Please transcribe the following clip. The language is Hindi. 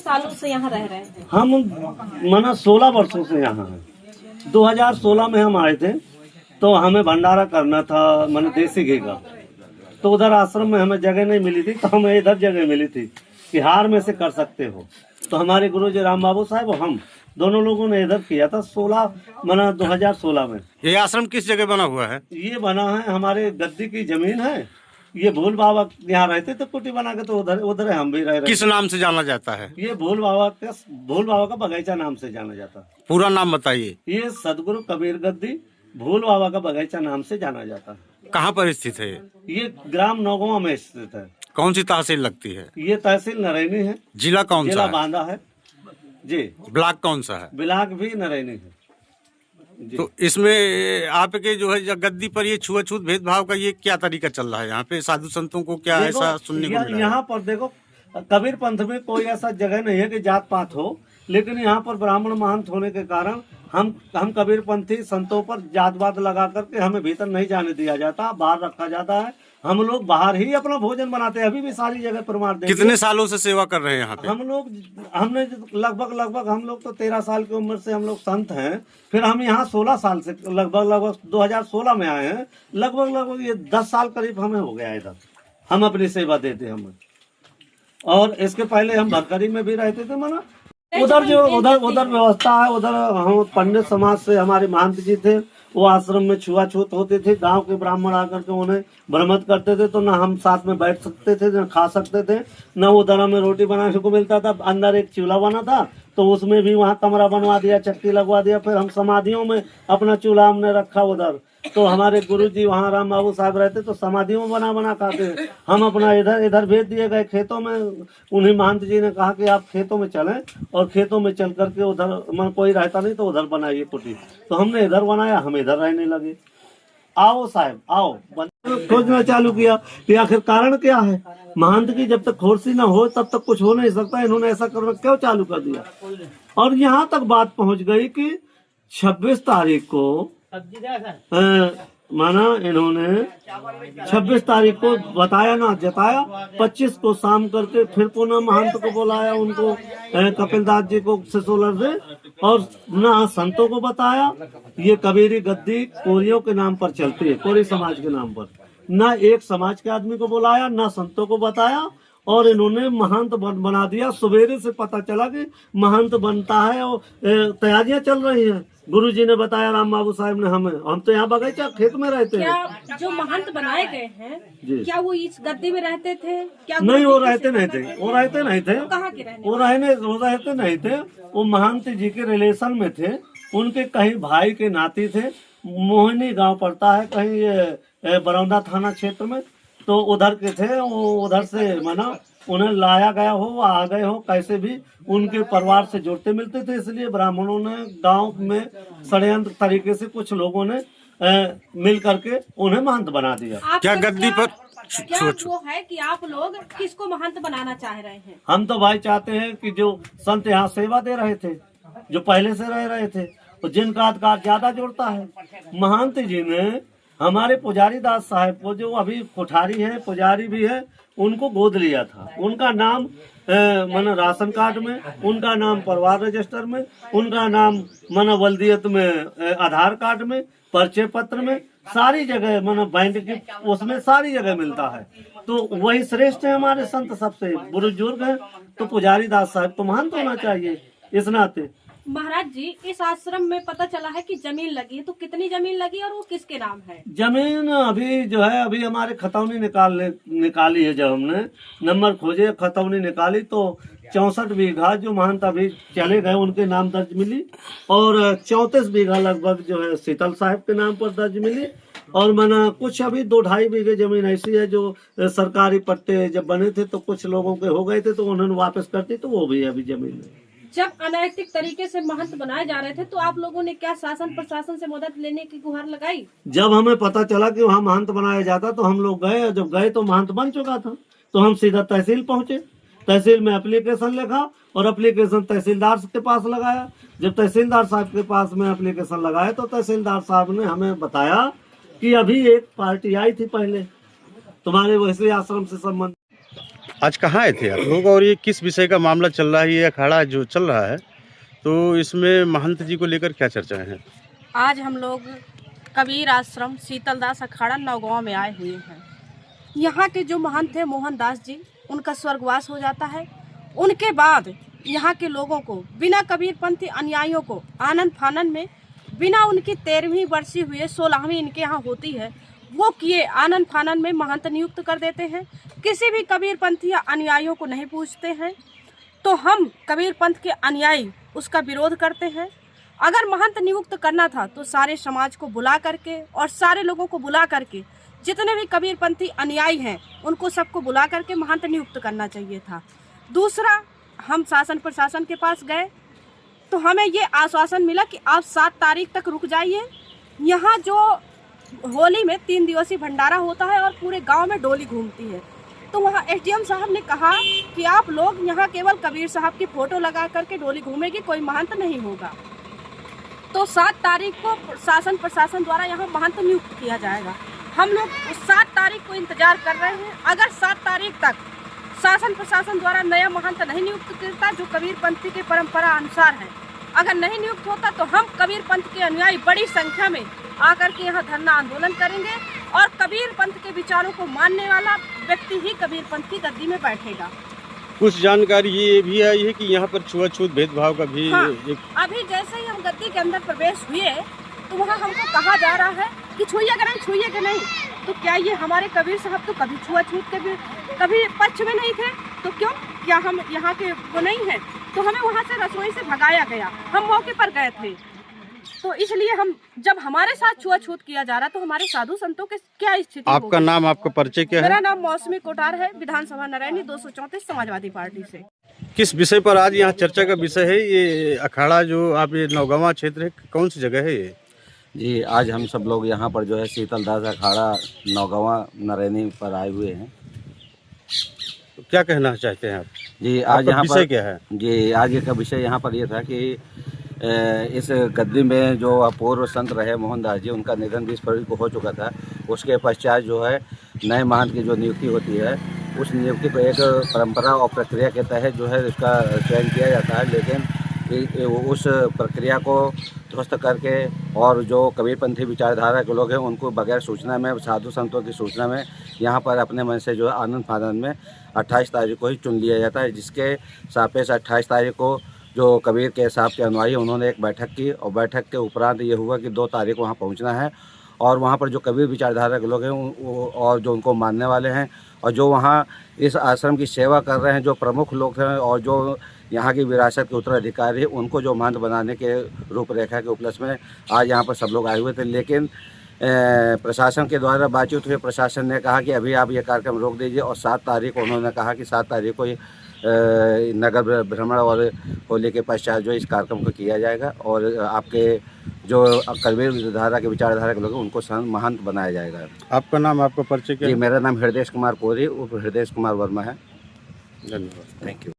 सालों से यहाँ रह रहे हैं? हम माना 16 वर्षों से यहाँ हैं। 2016 में हम आए थे, तो हमें भंडारा करना था माने देसी घी का। तो उधर आश्रम में हमें जगह नहीं मिली थी, तो हमें इधर जगह मिली थी कि हार में से कर सकते हो। तो हमारे गुरु जी राम बाबू साहब और हम दोनों लोगों ने इधर किया था 2016 में। ये आश्रम किस जगह बना हुआ है? ये बना है हमारे गद्दी की जमीन है। ये भोल बाबा यहाँ रहते थे कुटी बना के, तो उधर हम भी रह रहे। किस नाम से जाना जाता है? ये भोल बाबा का बगीचा नाम से जाना जाता है। पूरा नाम बताइए। ये सदगुरु कबीर गद्दी भोल बाबा का बगीचा नाम से जाना जाता है। कहाँ पर स्थित है? ये ग्राम नौगवा में स्थित है। कौन सी तहसील लगती है? ये तहसील नरैनी है। जिला कौन सा जिला है? बांदा है जी। ब्लॉक कौन सा है? ब्लॉक भी नरैनी है जी। तो इसमें आपके जो है गद्दी पर ये छुआछूत भेदभाव का ये क्या तरीका चल रहा है? यहाँ पे साधु संतों को क्या ऐसा सुनने को मिला है? यहाँ पर देखो, कबीर पंथ में कोई ऐसा जगह नहीं है कि जात पात हो, लेकिन यहाँ पर ब्राह्मण महंत होने के कारण हम कबीर पंथी संतों पर जातवाद लगा करके हमें भीतर नहीं जाने दिया जाता, बाहर रखा जाता है। हम लोग बाहर ही अपना भोजन बनाते हैं। अभी भी सारी जगह प्रमाण देंगे। कितने सालों से सेवा कर रहे हैं यहाँ पे? हमने लगभग हम लोग तो 13 साल की उम्र से हम लोग संत हैं। फिर हम यहाँ 16 साल से लगभग 2016 में आए हैं। लगभग ये 10 साल करीब हमें हो गया इधर। हम अपनी सेवा देते हैं हमें। और इसके पहले हम भरकरी में भी रहते थे। माना उधर व्यवस्था है। उधर हम पंडित समाज से हमारे महंत जी थे, वो आश्रम में छुआछूत होते थे। गांव के ब्राह्मण आकर के उन्हें भ्रमित करते थे, तो ना हम साथ में बैठ सकते थे, ना खा सकते थे, ना उधर हमें रोटी बनाने को मिलता था। अंदर एक चूल्हा बना था, तो उसमें भी वहाँ कमरा बनवा दिया, चक्की लगवा दिया। फिर हम समाधियों में अपना चूल्हा हमने रखा उधर। तो हमारे गुरु जी वहाँ राम बाबू साहब रहते, तो समाधियों में बना खाते। हम अपना इधर भेज दिए गए खेतों में। उन्हीं महंत जी ने कहा कि आप खेतों में चलें, और खेतों में चल करके उधर कोई रहता नहीं तो उधर बनाइए कुटी। तो हमने इधर बनाया, हम इधर रहने लगे। आओ साहब आओ, खोजना चालू किया कि आखिर कारण क्या है। महंत की जब तक खोरसी ना हो तब तक कुछ हो नहीं सकता। इन्होंने ऐसा करना क्यों चालू कर दिया। और यहाँ तक बात पहुँच गई कि 26 तारीख को माना इन्होंने 26 तारीख को बताया ना जताया। 25 को शाम करके फिर पुनः महंत को बुलाया, उनको कपिलदास जी को सिसोलर से, और ना संतों को बताया। ये कबीरी गद्दी कोरियों के नाम पर चलती है, कोरी समाज के नाम पर। ना एक समाज के आदमी को बुलाया, ना संतों को बताया, और इन्होंने महंत बना दिया। सवेरे से पता चला कि महंत बनता है और तैयारियां चल रही हैं। गुरुजी ने बताया, राम बाबू साहब ने हमें। हम तो यहाँ बगीचा खेत में रहते हैं। क्या जो महंत बनाए गए हैं, क्या वो इस गद्दी में रहते थे? क्या नहीं, वो रहते नहीं थे। कहाँ के रहने? वो रहते नहीं थे। वो महंत जी के रिलेशन में थे। उनके कहीं भाई के नाती थे। मोहिनी गांव पड़ता है कहीं ये बरौदा थाना क्षेत्र में। तो उधर के थे। वो उधर से माना उन्हें लाया गया हो, आ गए हो, कैसे भी उनके परिवार से जुड़ते मिलते थे। इसलिए ब्राह्मणों ने गांव में षड्यंत्र तरीके से कुछ लोगों ने मिल करके उन्हें महंत बना दिया। क्या गद्दी पर क्या वो है कि आप लोग किसको महंत बनाना चाह रहे हैं? हम तो भाई चाहते हैं कि जो संत यहाँ सेवा दे रहे थे, जो पहले से रह रहे थे, और जिनका अधिकार ज्यादा जुड़ता है। महंत जी ने हमारे पुजारी दास साहब को, जो अभी कोठारी है, पुजारी भी है, उनको गोद लिया था। उनका नाम माना राशन कार्ड में, उनका नाम परिवार रजिस्टर में, उनका नाम माना वल्दियत में, आधार कार्ड में, परिचय पत्र में, सारी जगह माना बैंक की उसमें सारी जगह मिलता है। तो वही श्रेष्ठ है हमारे संत, सबसे बुजुर्ग है। तो पुजारी दास साहब तो महंत होना चाहिए इस नाते। महाराज जी, इस आश्रम में पता चला है कि जमीन लगी है, तो कितनी जमीन लगी और वो किसके नाम है? जमीन अभी जो है, अभी हमारे खतौनी निकाली है। जब हमने नंबर खोजे, खतौनी निकाली, तो 64 बीघा जो महंत अभी चले गए उनके नाम दर्ज मिली, और 34 बीघा लगभग जो है शीतल साहब के नाम पर दर्ज मिली। और माना कुछ अभी 2-2.5 बीघे जमीन ऐसी है जो सरकारी पट्टे जब बने थे तो कुछ लोगों के हो गए थे, तो उन्होंने वापस कर दी, तो वो भी अभी जमीन है। जब अनैतिक तरीके से महंत बनाए जा रहे थे, तो आप लोगों ने क्या शासन प्रशासन से मदद लेने की गुहार लगाई? जब हमें पता चला कि वहाँ महंत बनाया जाता तो हम लोग गए। जब गए तो महंत बन चुका था, तो हम सीधा तहसील पहुँचे। तहसील में एप्लीकेशन लिखा, और एप्लीकेशन तहसीलदार के पास लगाया। जब तहसीलदार साहब के पास में एप्लीकेशन लगाया, तो तहसीलदार साहब ने हमें बताया कि अभी एक पार्टी आई थी पहले तुम्हारे वैसे आश्रम से संबंध। आज कहाँ आए थे आप लोग और ये किस विषय का मामला चल रहा है, ये अखाड़ा जो चल रहा है तो इसमें महंत जी को लेकर क्या चर्चाएं हैं? आज हम लोग कबीर आश्रम शीतलदास अखाड़ा नौगांव में आए हुए हैं। यहाँ के जो महंत थे मोहनदास जी, उनका स्वर्गवास हो जाता है। उनके बाद यहाँ के लोगों को बिना कबीरपंथी अनुयायियों को आनन फानन में बिना उनकी 13वीं वर्षी हुए 16वीं इनके यहाँ होती है, वो किए आनन फानन में महंत नियुक्त कर देते हैं। किसी भी कबीरपंथी अनुयायियों को नहीं पूछते हैं। तो हम कबीरपंथ के अनुयायी उसका विरोध करते हैं। अगर महंत नियुक्त करना था तो सारे समाज को बुला करके और सारे लोगों को बुला करके, जितने भी कबीरपंथी अनुयायी हैं उनको सबको बुला करके महंत नियुक्त करना चाहिए था। दूसरा, हम शासन प्रशासन के पास गए तो हमें ये आश्वासन मिला कि आप 7 तारीख तक रुक जाइए। यहाँ जो होली में 3 दिवसीय भंडारा होता है और पूरे गांव में डोली घूमती है, तो वहाँ एसडीएम साहब ने कहा कि आप लोग यहाँ केवल कबीर साहब की फोटो लगा करके डोली घूमेगी, कोई महंत नहीं होगा। तो 7 तारीख को शासन प्रशासन द्वारा यहाँ महंत नियुक्त किया जाएगा। हम लोग उस 7 तारीख को इंतजार कर रहे हैं। अगर 7 तारीख तक शासन प्रशासन द्वारा नया महंत नहीं नियुक्त करता जो कबीरपंथी के परंपरा अनुसार है, अगर नहीं नियुक्त होता तो हम कबीरपंथ के अनुयायी बड़ी संख्या में आकर के यहाँ धरना आंदोलन करेंगे और कबीरपंथ के विचारों को मानने वाला व्यक्ति ही कबीरपंथ की गद्दी में बैठेगा। कुछ जानकारी ये भी आई है कि यहाँ पर छुआछूत भेदभाव का भी एक... अभी जैसे ही हम गद्दी के अंदर प्रवेश हुए तो वहाँ हमको कहा जा रहा है कि छुइए कि नहीं, छुइए कि नहीं। तो क्या ये हमारे कबीर साहब तो कभी छुआछूत के कभी पक्ष में नहीं थे, तो क्यों, क्या हम यहाँ के वो नहीं हैं? तो हमें वहाँ से रसोई से भगाया गया। हम मौके पर गए थे, तो इसलिए हम जब हमारे साथ छुआछूत किया जा रहा तो हमारे साधु संतों के क्या स्थिति? आपका नाम, आपका परिचय क्या है? मेरा नाम मौसमी कोटार है, विधानसभा नारायणी 234 समाजवादी पार्टी से। किस विषय पर आज यहाँ चर्चा का विषय है? ये अखाड़ा जो आप ये नौगांवा क्षेत्र है, कौन सी जगह है ये? जी, आज हम सब लोग यहाँ पर जो है शीतलदास अखाड़ा नौगांवा नारायणी पर आए हुए हैं। तो क्या कहना चाहते हैं आप? जी, आज यहाँ विषय पर क्या है? जी, आज का विषय यहाँ पर ये था कि इस गद्दी में जो पूर्व संत रहे मोहनदास जी, उनका निधन 20 फरवरी को हो चुका था। उसके पश्चात जो है नए महंत की जो नियुक्ति होती है, उस नियुक्ति को एक परंपरा और प्रक्रिया के तहत जो है उसका चयन किया जाता है। लेकिन उस प्रक्रिया को ध्वस्त करके और जो कबीरपंथी विचारधारा के लोग हैं उनको बगैर सूचना में, साधु संतों की सूचना में यहाँ पर अपने मन से जो है आनंद फानंद में 28 तारीख को ही चुन लिया जाता है। जिसके सापेक्ष 28 तारीख को जो कबीर के साहब के अनुयायी उन्होंने एक बैठक की और बैठक के उपरांत ये हुआ कि 2 तारीख को वहाँ पहुँचना है और वहाँ पर जो कबीर विचारधारा के लोग हैं और जो उनको मानने वाले हैं और जो वहाँ इस आश्रम की सेवा कर रहे हैं, जो प्रमुख लोग हैं और जो यहाँ की विरासत के उत्तराधिकारी है, उनको जो महंत बनाने के रूपरेखा के उपलक्ष्य में आज यहाँ पर सब लोग आए हुए थे। लेकिन प्रशासन के द्वारा बातचीत हुई, प्रशासन ने कहा कि अभी आप ये कार्यक्रम रोक दीजिए और 7 तारीख को उन्होंने कहा कि 7 तारीख को नगर भ्रमण और होली के पश्चात जो इस कार्यक्रम को किया जाएगा और आपके जो कबीर धारा के विचारधारा के लोग हैं उनको महंत बनाया जाएगा। आपका नाम, आपका परिचय क्या है? जी, मेरा नाम हृदय कुमार कोरी उर्फ हृदय कुमार वर्मा है। धन्यवाद। Thank you.